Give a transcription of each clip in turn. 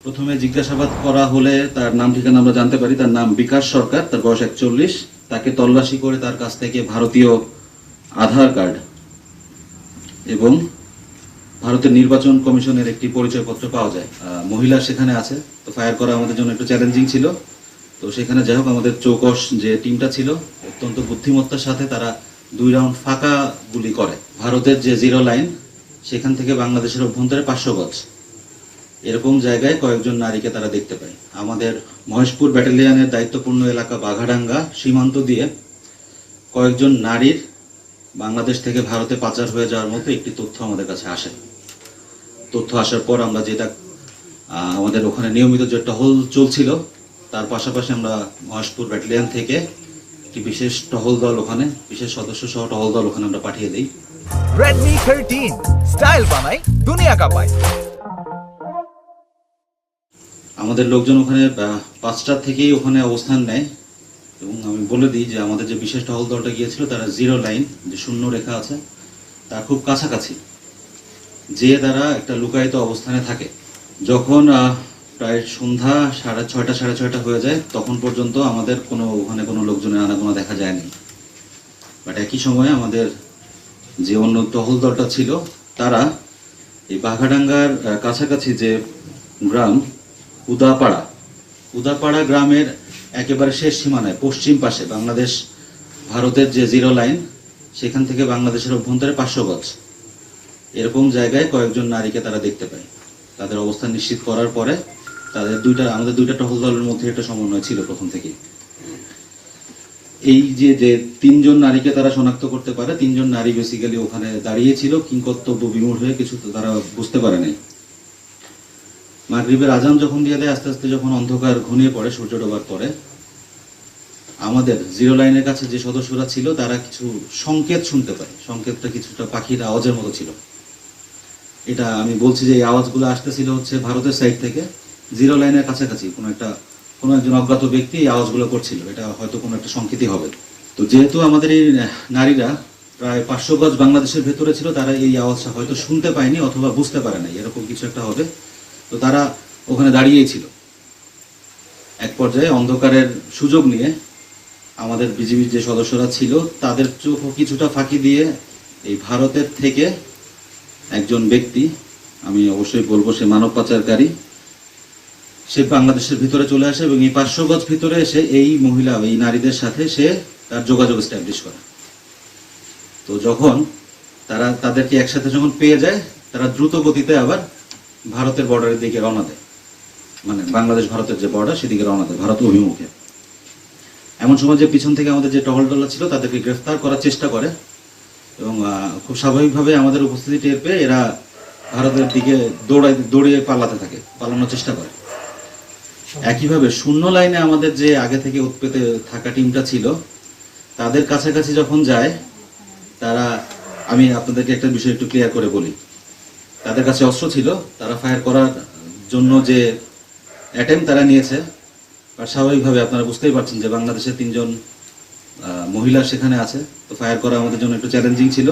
প্রথমে জিজ্ঞাসাবাদ করা হলে তার নাম ঠিকানা আমরা জানতে পারি। তার নাম বিকাশ সরকার, তার বয়স 41। তাকে তল্লাশি করে তার কাছ থেকে ভারতীয় আধার কার্ড এবং ভারতের নির্বাচন কমিশনের একটি পরিচয়পত্র পাওয়া যায়। মহিলা সেখানে আছে, তো ফায়ার করা আমাদের জন্য একটু চ্যালেঞ্জিং ছিল। তো সেখানে যাই হোক, আমাদের চৌকস যে টিমটা ছিল অত্যন্ত বুদ্ধিমত্তার সাথে তারা 2 রাউন্ড ফাঁকা গুলি করে। ভারতের যে জিরো লাইন সেখান থেকে বাংলাদেশের অভ্যন্তরে 500 গজ এরকম জায়গায় কয়েকজন নারীকে তারা দেখতে পায়। আমাদের মহেশপুর ব্যাটালিয়নের দায়িত্বপূর্ণ এলাকা বাঘাডাঙ্গা সীমান্ত দিয়ে কয়েকজন নারীর বাংলাদেশ থেকে ভারতে পাচার হয়ে যাওয়ার মতো একটি তথ্য আমাদের কাছে আসে। তথ্য আসার পর আমরা যেটা আমাদের ওখানে নিয়মিত যে টহল চলছিল, তার পাশাপাশি আমরা মহেশপুর ব্যাটালিয়ন থেকে একটি বিশেষ টহল দল, ওখানে বিশেষ সদস্য সহ টহল দল ওখানে আমরা পাঠিয়ে দিই। Redmi 13 স্টাইল বানাই দুনিয়া का पाई। আমাদের লোকজন ওখানে 5টা থেকেই ওখানে অবস্থান নেয় এবং আমি বলে দিই যে আমাদের যে বিশেষ টহল দলটা গিয়েছিল তারা জিরো লাইন, যে শূন্য রেখা আছে, তার খুব কাছাকাছি যে তারা একটা লুকায়িত অবস্থানে থাকে। যখন প্রায় সন্ধ্যা 6:30 সাড়ে 6টা হয়ে যায়, তখন পর্যন্ত আমাদের ওখানে কোনো লোকজনের আনাগোনা দেখা যায়নি। বাট একই সময়ে আমাদের যে অন্য টহল দলটা ছিল তারা এই বাঘাডাঙ্গার কাছাকাছি যে গ্রাম উদাপাড়া গ্রামের একেবারে শেষ সীমানায় পশ্চিম পাশে বাংলাদেশ ভারতের যে জিরো লাইন সেখান থেকে বাংলাদেশের অভ্যন্তরে 500 গজ এরকম জায়গায় কয়েকজন নারীকে তারা দেখতে পায়। তাদের অবস্থান নিশ্চিত করার পরে আমাদের দুইটা টহল দলের মধ্যে একটা সমন্বয় ছিল প্রথম থেকে। এই যে 3জন নারীকে তারা শনাক্ত করতে পারে, 3জন নারী বেসিক্যালি ওখানে দাঁড়িয়েছিল কিংকর্তব্য বিমূঢ় হয়ে, কিছু তারা বুঝতে পারে নাই। মাগরিবের আজান যখন দিয়ে দেয়, আস্তে আস্তে যখন অন্ধকার ঘনিয়ে পড়ে সূর্য ডোবার পরে, আমাদের জিরো লাইনের কাছে যে সদস্যরা ছিল তারা কিছু সংকেত শুনতে পায়। সংকেতটা কিছুটা পাখির আওয়াজের মতো ছিল। এটা আমি বলছি যে এই আওয়াজগুলো আসতেছিল হচ্ছে ভারতের সাইড থেকে, জিরো লাইনের কাছাকাছি কোনো একজন অজ্ঞাত ব্যক্তি এই আওয়াজগুলো করছিল। এটা হয়তো কোনো একটা সংকেতই হবে। তো যেহেতু আমাদের এই নারীরা প্রায় 500 গজ বাংলাদেশের ভেতরে ছিল, তারা এই আওয়াজটা হয়তো শুনতে পায়নি অথবা বুঝতে পারে নাই, এরকম কিছু একটা হবে। তো তারা ওখানে দাঁড়িয়েই ছিল। এক পর্যায়ে অন্ধকারের সুযোগ নিয়ে আমাদের বিজিবির যে সদস্যরা ছিল তাদের চোখ কিছুটা ফাঁকি দিয়ে এই ভারতের থেকে একজন ব্যক্তি, আমি অবশ্যই বলবো সে মানব পাচারকারী, সে বাংলাদেশের ভিতরে চলে আসে এবং এই 500 গজ ভিতরে এসে এই নারীদের সাথে সে তার যোগাযোগ এস্টাবলিশ করে। তো যখন তাদেরকে একসাথে যখন পেয়ে যায়, তারা দ্রুত গতিতে আবার ভারতের বর্ডারের দিকে রওনা দেয়, মানে বাংলাদেশ ভারতের যে বর্ডার সেদিকে রওনা দেয়, ভারত অভিমুখে। এমন সময় যে পিছন থেকে আমাদের যে টহল দলটা ছিল তাদেরকে গ্রেফতার করার চেষ্টা করে এবং খুব স্বাভাবিকভাবে আমাদের উপস্থিতি টের পেয়ে এরা ভারতের দিকে দৌড়িয়ে পালানোর চেষ্টা করে। একইভাবে শূন্য লাইনে আমাদের যে আগে থেকে উৎপেতে থাকা টিমটা ছিল তাদের কাছাকাছি যখন যায়, আমি আপনাদেরকে একটা বিষয় একটু ক্লিয়ার করে বলি। তাদের কাছে অস্ত্র ছিল, তারা ফায়ার করার জন্য যে অ্যাটেম্প তারা নিয়েছে, আর স্বাভাবিকভাবে আপনারা বুঝতেই পারছেন যে বাংলাদেশের 3জন মহিলা সেখানে আছে, তো ফায়ার করা আমাদের জন্য একটু চ্যালেঞ্জিং ছিল।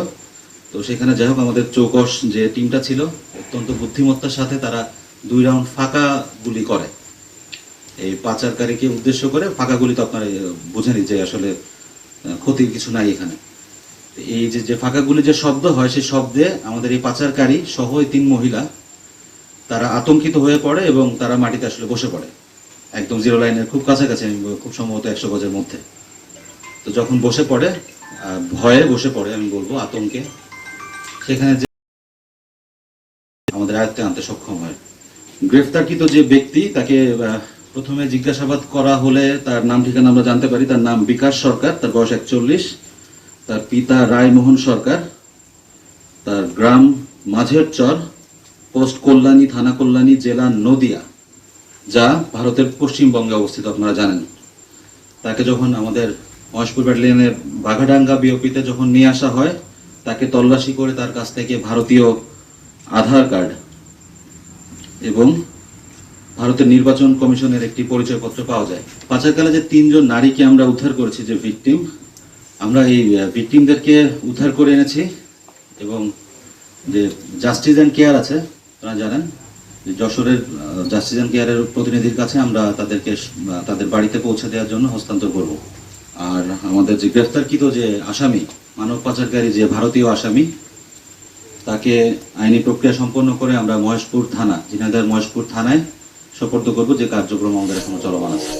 তো সেখানে যাই হোক, আমাদের চৌকস যে টিমটা ছিল অত্যন্ত বুদ্ধিমত্তার সাথে তারা 2 রাউন্ড ফাঁকা গুলি করে। এই পাচারকারীকে উদ্দেশ্য করে ফাঁকা গুলি, তো আপনারা বুঝেনি যে আসলে ক্ষতির কিছু নাই এখানে। এই যে ফাঁকা গুলি যে শব্দ হয়, সেই শব্দে আমাদের এই পাচারকারী সহ 3 মহিলা তারা আতঙ্কিত হয়ে পড়ে এবং তারা মাটিতে আসলে বসে পড়ে, একদম জিরো লাইনের খুব কাছাকাছি, খুব সম্ভবত 100 গজের মধ্যে। তো যখন বসে পড়ে, ভয়ে বসে পড়ে, আমি বলবো আতঙ্কে, সেখানে যে আমাদের আয়ত্তে আনতে সক্ষম হয়। গ্রেফতারকৃত যে ব্যক্তি, তাকে প্রথমে জিজ্ঞাসাবাদ করা হলে তার নাম ঠিকানা আমরা জানতে পারি। তার নাম বিকাশ সরকার, তার বয়স 41। তার পিতা রায়মোহন সরকার, তার গ্রাম মাঝের চর, পোস্ট কল্যাণী, থানা কল্যাণী, জেলা নদিয়া, যা ভারতের পশ্চিমবঙ্গে অবস্থিত, আপনারা জানেন। তাকে যখন আমাদের মহেশপুর ব্যাটালিয়নের বাঘাডাঙ্গা বিওপিতে যখন নিয়ে আসা হয়, তাকে তল্লাশি করে তার কাছ থেকে ভারতীয় আধার কার্ড এবং ভারতের নির্বাচন কমিশনের একটি পরিচয়পত্র পাওয়া যায়। পাচারকালে যে 3জন নারীকে আমরা উদ্ধার করেছি, যে ভিকটিম, আমরা এই ভিকটিমদেরকে উদ্ধার করে এনেছি এবং যে জাস্টিস অ্যান্ড কেয়ার আছে, আপনারা জানেন, যে যশোরের জাস্টিস অ্যান্ড কেয়ারের প্রতিনিধির কাছে আমরা তাদেরকে তাদের বাড়িতে পৌঁছে দেওয়ার জন্য হস্তান্তর করব। আর আমাদের যে গ্রেফতারকৃত যে আসামি, মানব পাচারকারী যে ভারতীয় আসামি, তাকে আইনি প্রক্রিয়া সম্পন্ন করে আমরা মহেশপুর থানা, ঝিনাইদহ মহেশপুর থানায় সোপর্দ করব, যে কার্যক্রম আমাদের এখনো চলমান আছে।